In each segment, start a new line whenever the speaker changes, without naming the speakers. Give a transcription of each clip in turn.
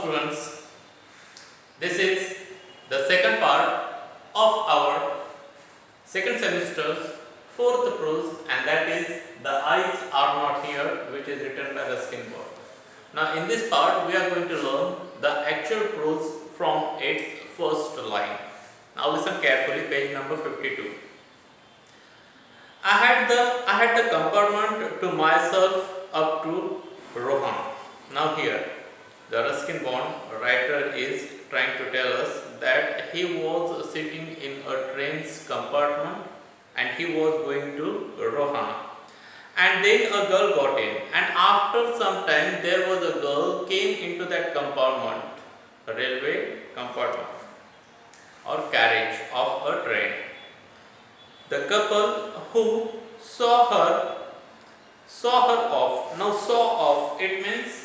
students, this is the second part of our second semester's fourth prose, and that is The Eyes Are Not Here, which is written by Ruskin Bond. Now in this part we are going to learn the actual prose from its first line. Now listen carefully, page number 52. I had the compartment to myself up to Rohan. Now here, the Ruskin Bond writer is trying to tell us that he was sitting in a train's compartment and he was going to Rohan. And then a girl got in, and after some time there was a girl came into that compartment, a railway compartment or carriage of a train. The couple who saw her off. Now saw off, it means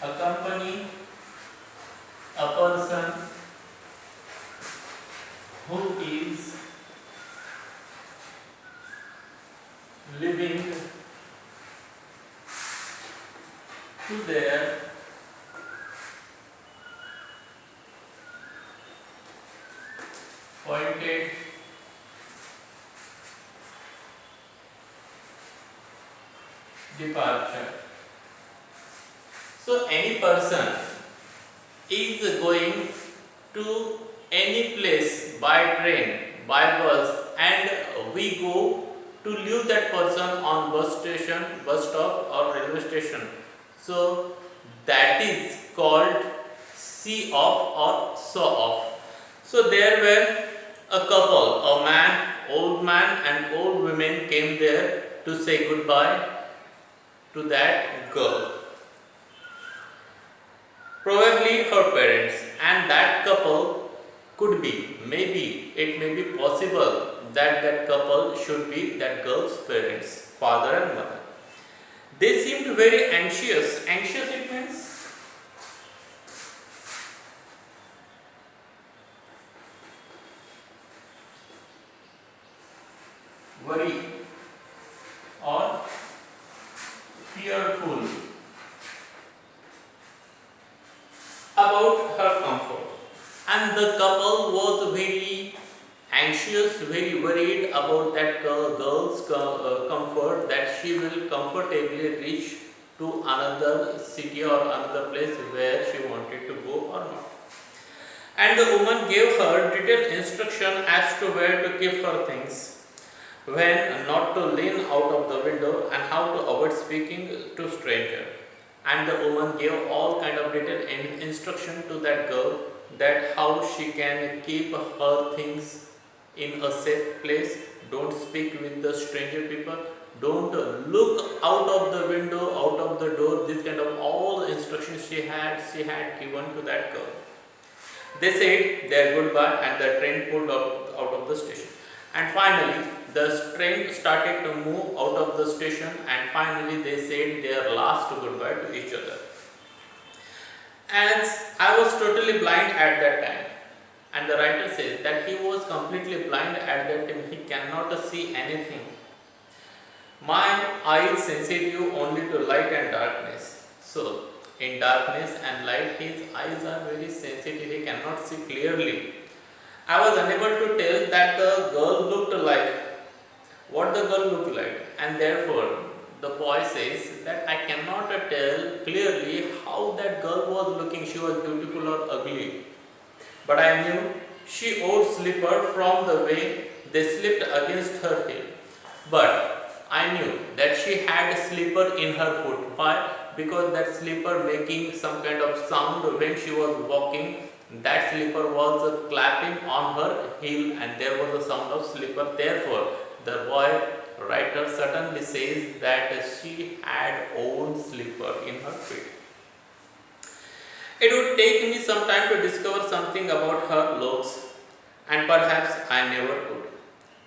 accompany a person who is living to their appointed departure. So any person is going to any place by train, by bus, and we go to leave that person on bus station, bus stop or railway station. So that is called see off or saw off. So there were a couple, a man, old man and old women came there to say goodbye to that girl. Probably her parents, and that couple could be, maybe it may be possible that that couple should be that girl's parents, father and mother. They seemed very anxious. Anxious, it means worried or fearful about her comfort, and the couple was very anxious, very worried about that girl's comfort, that she will comfortably reach to another city or another place where she wanted to go or not. And the woman gave her detailed instruction as to where to keep her things, when not to lean out of the window, and how to avoid speaking to stranger. And the woman gave all kind of detailed instruction to that girl, that how she can keep her things in a safe place. Don't speak with the stranger people, don't look out of the window, out of the door. This kind of all instructions she had given to that girl. They said their goodbye and the train pulled out of the station. And finally, the train started to move out of the station, and finally they said their last goodbye to each other. As I was totally blind at that time, and the writer says that he was completely blind at that time, he cannot see anything. My eyes sensitive only to light and darkness. So, in darkness and light, his eyes are very sensitive, he cannot see clearly. I was unable to tell that the girl looked like, what the girl looked like, and therefore the boy says that I cannot tell clearly how that girl was looking, she was beautiful or ugly. But I knew she wore slipper from the way they slipped against her heel. But I knew that she had a slipper in her foot. Why? Because that slipper making some kind of sound when she was walking. That slipper was clapping on her heel, and there was a sound of slipper. Therefore, the boy writer certainly says that she had own slipper in her feet. It would take me some time to discover something about her looks, and perhaps I never would.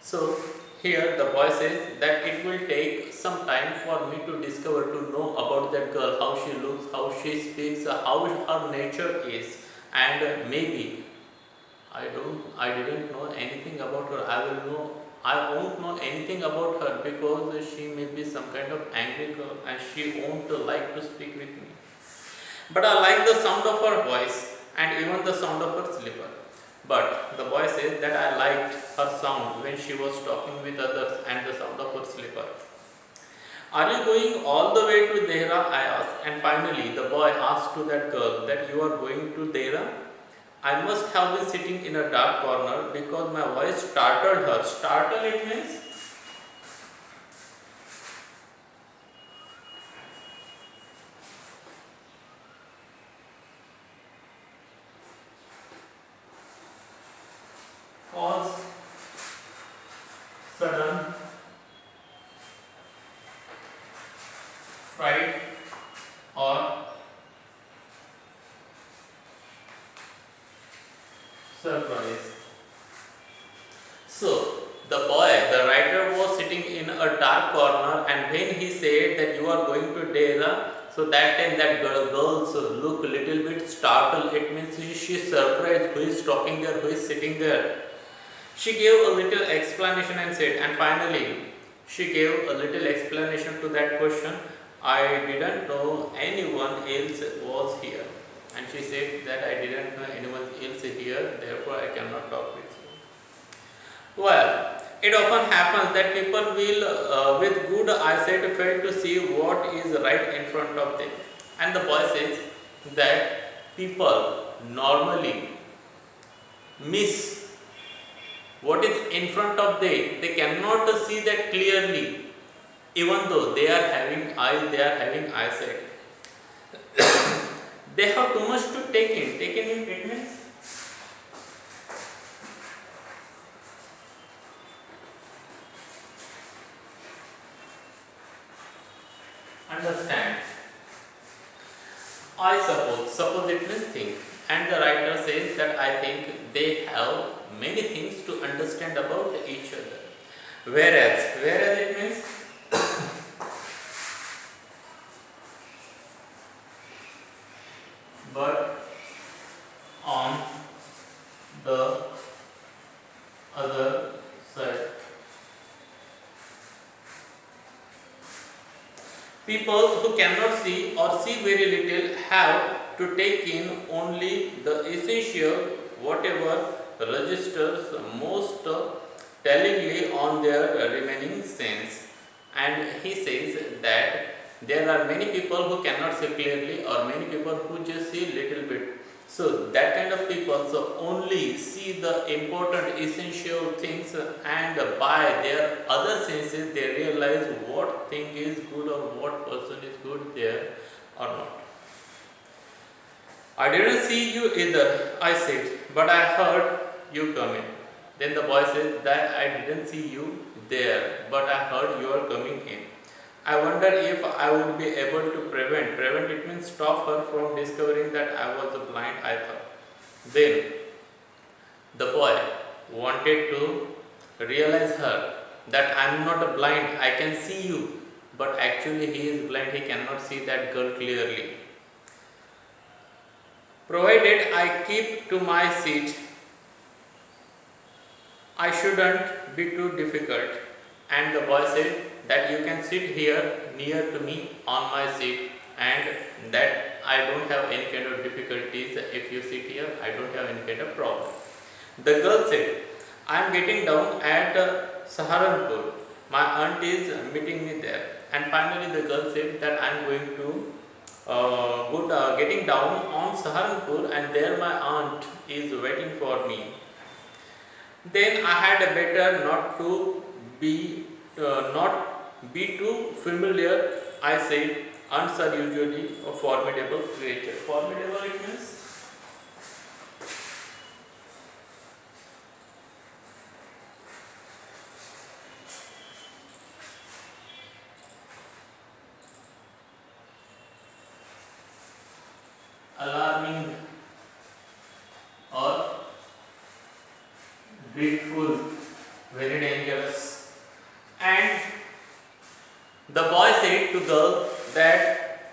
So, here the boy says that it will take some time for me to discover, to know about that girl, how she looks, how she speaks, how her nature is, and maybe I didn't know anything about her. I won't know anything about her because she may be some kind of angry girl and she won't like to speak with me. But I like the sound of her voice and even the sound of her slipper. But the boy says that I liked her sound when she was talking with others and the sound of her slipper. Are you going all the way to Dehra? I asked. And finally, the boy asked to that girl that you are going to Dehra. I must have been sitting in a dark corner because my voice startled her. Startle it means cause sudden fright or surprise. So, the writer was sitting in a dark corner, and when he said that you are going to Dehra, so that time that girls look a little bit startled. It means she is surprised who is talking there, who is sitting there. She gave a little explanation and said, and finally, she gave a little explanation to that question. I didn't know anyone else was here. And she said that I didn't know anyone else here, therefore I cannot talk with you. Well, it often happens that people will, with good eyesight, fail to see what is right in front of them. And the boy says that people normally miss what is in front of them. They cannot see that clearly, even though they are having eyes, they are having eyesight. They have too much to take in. Taken in, it means understand. Suppose it means think. And the writer says that I think they have many things to understand about each other. Whereas it means but on the other side, people who cannot see or see very little have to take in only the essential, whatever registers most tellingly on their remaining sense. And he says that there are many people who cannot see clearly or many people who just see little bit. So that kind of people only see the important essential things, and by their other senses they realize what thing is good or what person is good there or not. I didn't see you either, I said, but I heard you coming. Then the boy said that I didn't see you there, but I heard you are coming in. I wondered if I would be able to prevent it means stop her from discovering that I was blind, I thought. Then the boy wanted to realize her that I am not blind, I can see you, but actually he is blind, he cannot see that girl clearly. Provided I keep to my seat, I shouldn't be too difficult. And the boy said that you can sit here near to me on my seat, and that I don't have any kind of difficulties. If you sit here, I don't have any kind of problem. The girl said, I am getting down at Saharanpur. My aunt is meeting me there. And finally the girl said that I am going to getting down on Saharanpur, and there my aunt is waiting for me. Then I had better not be too familiar. I said, aunts are usually a formidable creature. Formidable it means alarming or dreadful, very dangerous. The boy said to girl that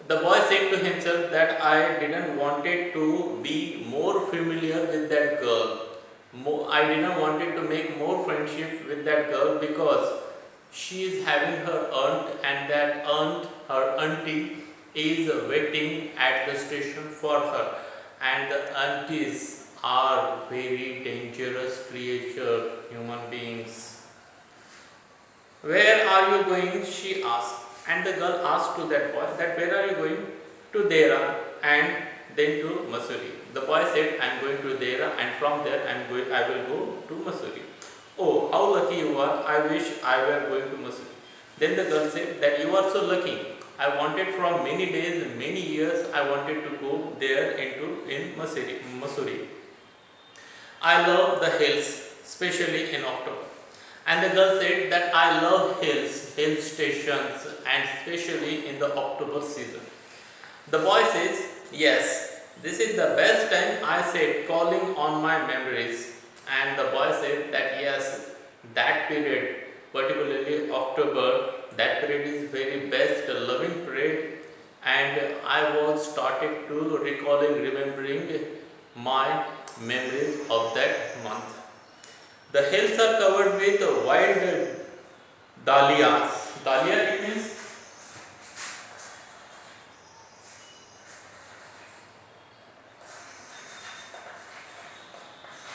the boy said to himself that I didn't wanted to be more familiar with that girl. I didn't wanted to make more friendship with that girl because she is having her aunt, and that aunt, her auntie, is waiting at the station for her, and the aunties are very dangerous creature, human beings. Where are you going? She asked. And the girl asked to that boy that where are you going? To Dera and then to Mussoorie. The boy said, I am going to Dera, and from there I will go to Mussoorie. Oh, how lucky you are. I wish I were going to Mussoorie. Then the girl said that you are so lucky. I wanted from many days, many years, I wanted to go there in Mussoorie. I love the hills, especially in October. And the girl said that I love hills, hill stations, and especially in the October season. The boy says, yes, this is the best time, I said, calling on my memories. And the boy said that yes, that period, particularly October, that period is very best, loving period, and I was started to remembering my memories of that month. The hills are covered with wild dahlias. Dahlia means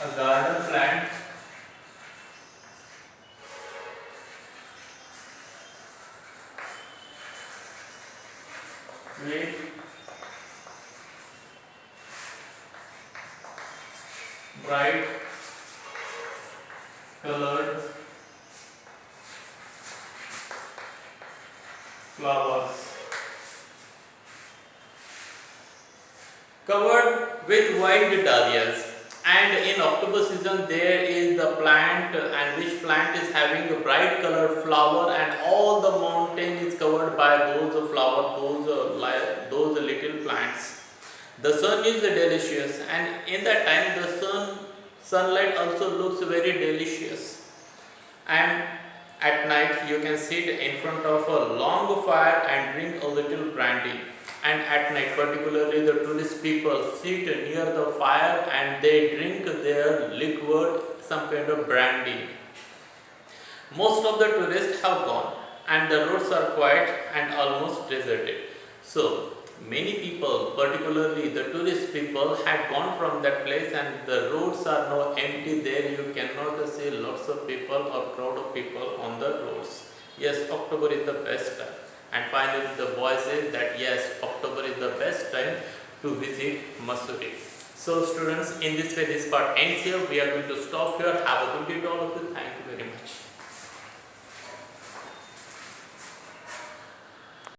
a garden plant with bright colored flowers. Covered with white dahlias. And in October season there is the plant, and which plant is having a bright colored flower, and all the mountain is covered by those flowers, those little plants. The sun is delicious, and in that time the sunlight also looks very delicious. And at night you can sit in front of a long fire and drink a little brandy. And at night, particularly the tourist people sit near the fire and they drink their liquid, some kind of brandy. Most of the tourists have gone and the roads are quiet and almost deserted. So many people, particularly the tourist people, had gone from that place, and the roads are now empty. There you cannot see lots of people or crowd of people on the roads. Yes, October is the best time. And finally the boy says that yes, October is the best time to visit Mussoorie. So students, in this way this part ends here. We are going to stop here. Have a good day to all of you. Thank you.